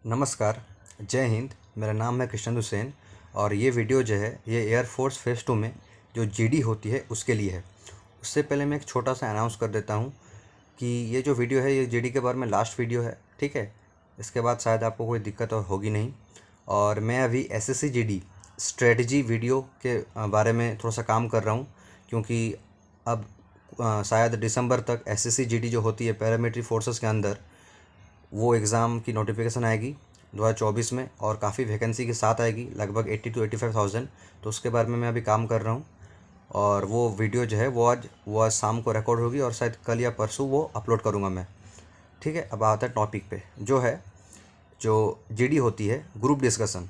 नमस्कार, जय हिंद। मेरा नाम है कृष्णेंदु सेन और ये वीडियो जो है ये एयरफोर्स फेज़ 2 में जो जीडी होती है उसके लिए है। उससे पहले मैं एक छोटा सा अनाउंस कर देता हूँ कि ये जो वीडियो है ये जीडी के बारे में लास्ट वीडियो है, ठीक है। इसके बाद शायद आपको कोई दिक्कत और होगी नहीं। और मैं अभी एसएससी जीडी स्ट्रेटजी वीडियो के बारे में थोड़ा सा काम कर रहा हूँ, क्योंकि अब शायद दिसंबर तक एसएससी जीडी जो होती है पैरामिलिट्री फोर्सेस के अंदर, वो एग्ज़ाम की नोटिफिकेशन आएगी 2024 में और काफ़ी वैकेंसी के साथ आएगी, लगभग 80 to 85,000। तो उसके बारे में मैं अभी काम कर रहा हूँ और वो वीडियो जो है वो आज शाम को रिकॉर्ड होगी और शायद कल या परसों वो अपलोड करूँगा मैं, ठीक है। अब आता है टॉपिक पे, जो जीडी होती है ग्रुप डिस्कशन,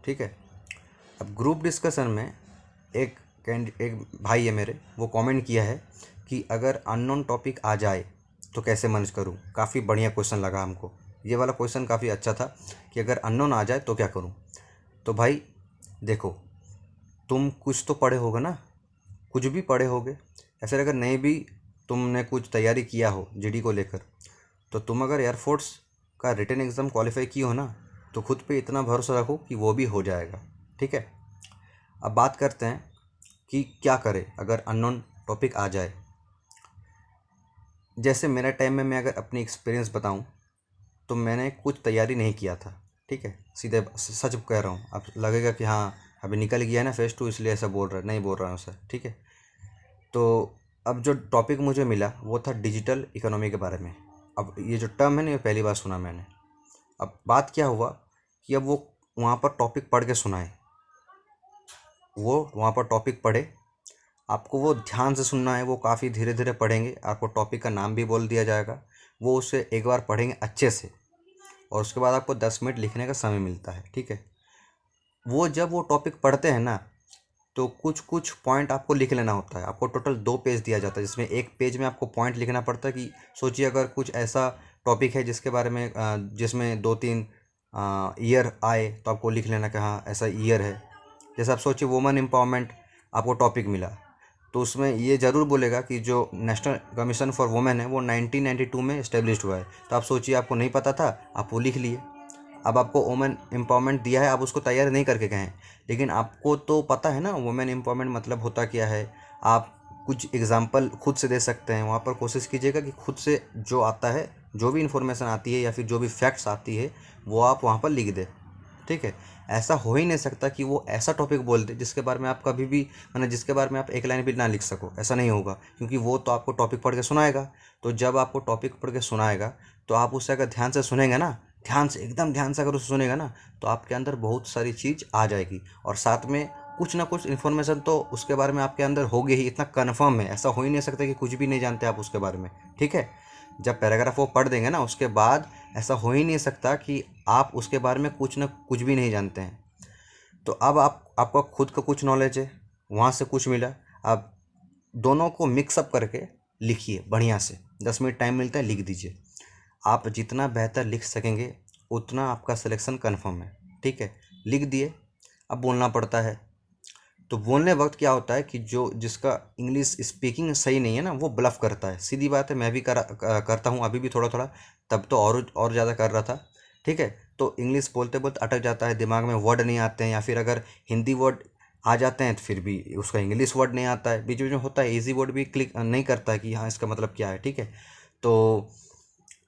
ठीक है। अब ग्रुप डिस्कशन में एक भाई है मेरे, वो कमेंट किया है कि अगर अननोन टॉपिक आ जाए तो कैसे मैनेज करूं। काफ़ी बढ़िया क्वेश्चन लगा हमको, ये वाला क्वेश्चन काफ़ी अच्छा था कि अगर अननोन आ जाए तो क्या करूं। तो भाई देखो, तुम कुछ तो पढ़े होगे ना, कुछ भी पढ़े होगे, या फिर अगर नहीं भी तुमने कुछ तैयारी किया हो जीडी को लेकर, तो तुम अगर एयरफोर्स का रिटन एग्ज़ाम क्वालिफाई की हो ना, तो खुद पे इतना भरोसा रखो कि वो भी हो जाएगा, ठीक है। अब बात करते हैं कि क्या करें अगर अननोन टॉपिक आ जाए। जैसे मेरे टाइम में मैं अगर अपनी एक्सपीरियंस बताऊं तो मैंने कुछ तैयारी नहीं किया था, ठीक है। सीधे सच कह रहा हूँ। अब लगेगा कि हाँ अभी निकल गया है ना फेज़ 2 इसलिए ऐसा बोल रहा है, नहीं बोल रहा हूँ सर, ठीक है। तो अब जो टॉपिक मुझे मिला वो था डिजिटल इकोनॉमी के बारे में। अब ये जो टर्म है ना, ये पहली बार सुना मैंने। अब बात क्या हुआ कि अब वो वहाँ पर टॉपिक पढ़ के सुनाए, वो वहाँ पर टॉपिक पढ़े, आपको वो ध्यान से सुनना है, वो काफ़ी धीरे धीरे पढ़ेंगे, आपको टॉपिक का नाम भी बोल दिया जाएगा, वो उसे एक बार पढ़ेंगे अच्छे से और उसके बाद आपको 10 मिनट लिखने का समय मिलता है, ठीक है। वो जब वो टॉपिक पढ़ते हैं ना, तो कुछ कुछ पॉइंट आपको लिख लेना होता है। आपको टोटल 2 पेज दिया जाता है, जिसमें एक पेज में आपको पॉइंट लिखना पड़ता है कि सोचिए अगर कुछ ऐसा टॉपिक है जिसके बारे में जिसमें 2-3 ईयर आए तो आपको लिख लेना कि हाँ ऐसा ईयर है। जैसे आप सोचिए वुमेन एम्पावरमेंट आपको टॉपिक मिला, तो उसमें ये ज़रूर बोलेगा कि जो नेशनल कमीशन फॉर वुमेन है वो 1992 में इस्टेब्लिश्ड हुआ है। तो आप सोचिए आपको नहीं पता था, आप वो लिख लिए। अब आपको वुमेन एम्पावरमेंट दिया है, आप उसको तैयार नहीं करके गए हैं, लेकिन आपको तो पता है ना वुमेन एम्पावरमेंट मतलब होता क्या है। आप कुछ एग्जांपल खुद से दे सकते हैं, वहाँ पर कोशिश कीजिएगा कि खुद से जो आता है, जो भी इन्फॉर्मेशन आती है या फिर जो भी फैक्ट्स आती है वो आप वहाँ पर लिख दें, ठीक है। ऐसा हो ही नहीं सकता कि वो ऐसा टॉपिक बोल दे जिसके बारे में आप कभी भी जिसके बारे में आप एक लाइन भी ना लिख सको, ऐसा नहीं होगा, क्योंकि वो तो आपको टॉपिक पढ़ के सुनाएगा। तो जब आपको टॉपिक पढ़ के सुनाएगा तो आप उसे अगर ध्यान से सुनेंगे ना, ध्यान से एकदम ध्यान से अगर उसे सुनेगा ना, तो आपके अंदर बहुत सारी चीज़ आ जाएगी और साथ में कुछ ना कुछ इन्फॉर्मेशन तो उसके बारे में आपके अंदर होगी ही, इतना कन्फर्म है। ऐसा हो ही नहीं सकता कि कुछ भी नहीं जानते आप उसके बारे में, ठीक है। जब पैराग्राफ वो पढ़ देंगे ना, उसके बाद ऐसा हो ही नहीं सकता कि आप उसके बारे में कुछ ना कुछ भी नहीं जानते हैं। तो अब आपका खुद का कुछ नॉलेज है, वहाँ से कुछ मिला, आप दोनों को मिक्सअप करके लिखिए बढ़िया से। 10 मिनट टाइम मिलता है, लिख दीजिए। आप जितना बेहतर लिख सकेंगे उतना आपका सिलेक्शन कन्फर्म है, ठीक है। लिख दिए, अब बोलना पड़ता है। तो बोलने वक्त क्या होता है कि जो जिसका इंग्लिश स्पीकिंग सही नहीं है ना, वो ब्लफ करता है। सीधी बात है, मैं भी करता हूँ अभी भी थोड़ा थोड़ा, तब तो और ज़्यादा कर रहा था, ठीक है। तो इंग्लिश बोलते बोलते अटक जाता है, दिमाग में वर्ड नहीं आते हैं, या फिर अगर हिंदी वर्ड आ जाते हैं तो फिर भी उसका इंग्लिश वर्ड नहीं आता है। बीच बीच में होता है ईजी वर्ड भी क्लिक नहीं करता है कि हाँ इसका मतलब क्या है, ठीक है। तो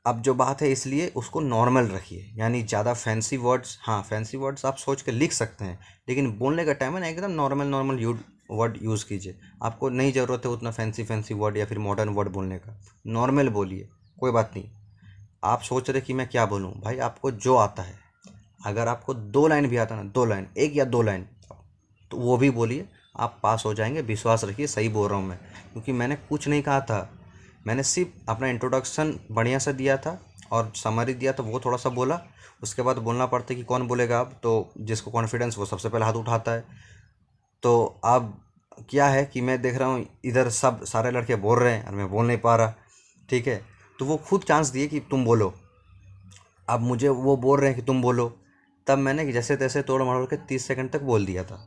अब जो बात है, इसलिए उसको नॉर्मल रखिए, यानी ज़्यादा फैंसी वर्ड्स, हाँ फैंसी वर्ड्स आप सोच के लिख सकते हैं, लेकिन बोलने का टाइम है ना एकदम नॉर्मल वर्ड यूज़ कीजिए। आपको नहीं ज़रूरत है उतना फैंसी वर्ड या फिर मॉडर्न वर्ड बोलने का, नॉर्मल बोलिए, कोई बात नहीं। आप सोच रहे कि मैं क्या बोलूँ, भाई आपको जो आता है, अगर आपको 2 लाइन भी आता है ना, 2 लाइन, 1 या 2 लाइन, तो वो भी बोलिए, आप पास हो जाएंगे, विश्वास रखिए। सही बोल रहा हूँ मैं, क्योंकि मैंने कुछ नहीं कहा था, मैंने सिर्फ अपना इंट्रोडक्शन बढ़िया से दिया था और समरी दिया था, वो थोड़ा सा बोला। उसके बाद बोलना पड़ता है कि कौन बोलेगा अब, तो जिसको कॉन्फिडेंस वो सबसे पहले हाथ उठाता है। तो अब क्या है कि मैं देख रहा हूँ इधर सब सारे लड़के बोल रहे हैं और मैं बोल नहीं पा रहा, ठीक है। तो वो खुद चांस दिए कि तुम बोलो, अब मुझे वो बोल रहे हैं कि तुम बोलो, तब मैंने जैसे तैसे तोड़ मरोड़ के 30 सेकंड तक बोल दिया था,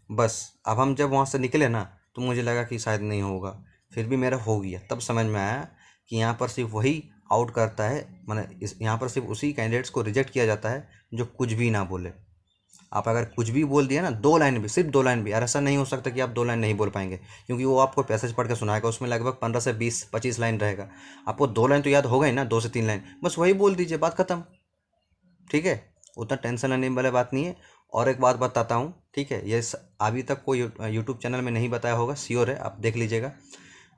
बस। अब हम जब वहाँ से निकले ना, तो मुझे लगा कि शायद नहीं होगा, फिर भी मेरा हो गया। तब समझ में आया कि यहाँ पर सिर्फ वही आउट करता है, मतलब इस यहाँ पर सिर्फ उसी कैंडिडेट्स को रिजेक्ट किया जाता है जो कुछ भी ना बोले। आप अगर कुछ भी बोल दिया ना, 2 लाइन भी, सिर्फ 2 लाइन भी, यार ऐसा नहीं हो सकता कि आप 2 लाइन नहीं बोल पाएंगे, क्योंकि वो आपको पैसेज पढ़ के सुनाएगा, उसमें लगभग 15 से 20-25 लाइन रहेगा। आपको 2 लाइन तो याद होगा ही ना, 2 से 3 लाइन, बस वही बोल दीजिए, बात खत्म। ठीक है, उतना टेंशन लेने वाली बात नहीं है। और एक बात बताता हूँ, ठीक है, ये अभी तक कोई यूट्यूब चैनल में नहीं बताया होगा, श्योर है, आप देख लीजिएगा।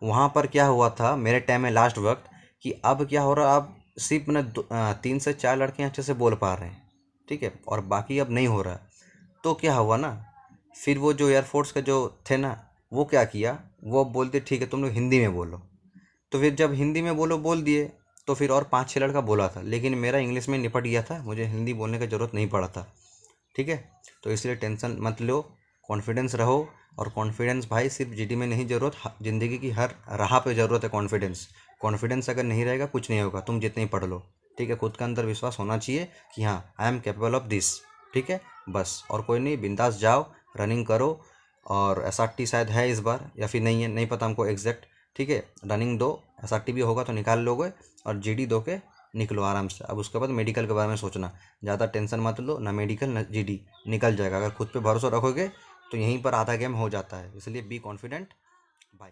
वहाँ पर क्या हुआ था मेरे टाइम में लास्ट वक्त, कि अब क्या हो रहा, अब सिर्फ ना 3 से 4 लड़के अच्छे से बोल पा रहे हैं, ठीक है, और बाकी अब नहीं हो रहा। तो क्या हुआ ना, फिर वो जो एयरफोर्स के जो थे ना, वो क्या किया, वो बोलते ठीक है तुम लोग हिंदी में बोलो। तो फिर जब हिंदी में बोल दिए, तो फिर और 5-6 लड़का बोला था, लेकिन मेरा इंग्लिश में निपट गया था, मुझे हिंदी बोलने की ज़रूरत नहीं पड़ा था। ठीक है, तो इसलिए टेंशन मत लो, कॉन्फिडेंस रहो। और कॉन्फिडेंस भाई सिर्फ जीडी में नहीं ज़रूरत, ज़िंदगी की हर राह पे ज़रूरत है कॉन्फिडेंस। कॉन्फिडेंस अगर नहीं रहेगा कुछ नहीं होगा, तुम जितने ही पढ़ लो। ठीक है, खुद का अंदर विश्वास होना चाहिए कि हाँ I am capable of this. ठीक है, बस और कोई नहीं, बिंदास जाओ, रनिंग करो। और एसआरटी शायद है इस बार या फिर नहीं है, नहीं पता हमको एग्जैक्ट। ठीक है, रनिंग दो, एसआरटी भी होगा तो निकाल लोगे, और जीडी दो के निकलो आराम से। अब उसके बाद मेडिकल के बारे में सोचना, ज़्यादा टेंशन मत लो, ना मेडिकल ना जीडी, निकल जाएगा। अगर खुद पे भरोसा रखोगे तो यहीं पर आधा गेम हो जाता है, इसलिए बी कॉन्फिडेंट भाई।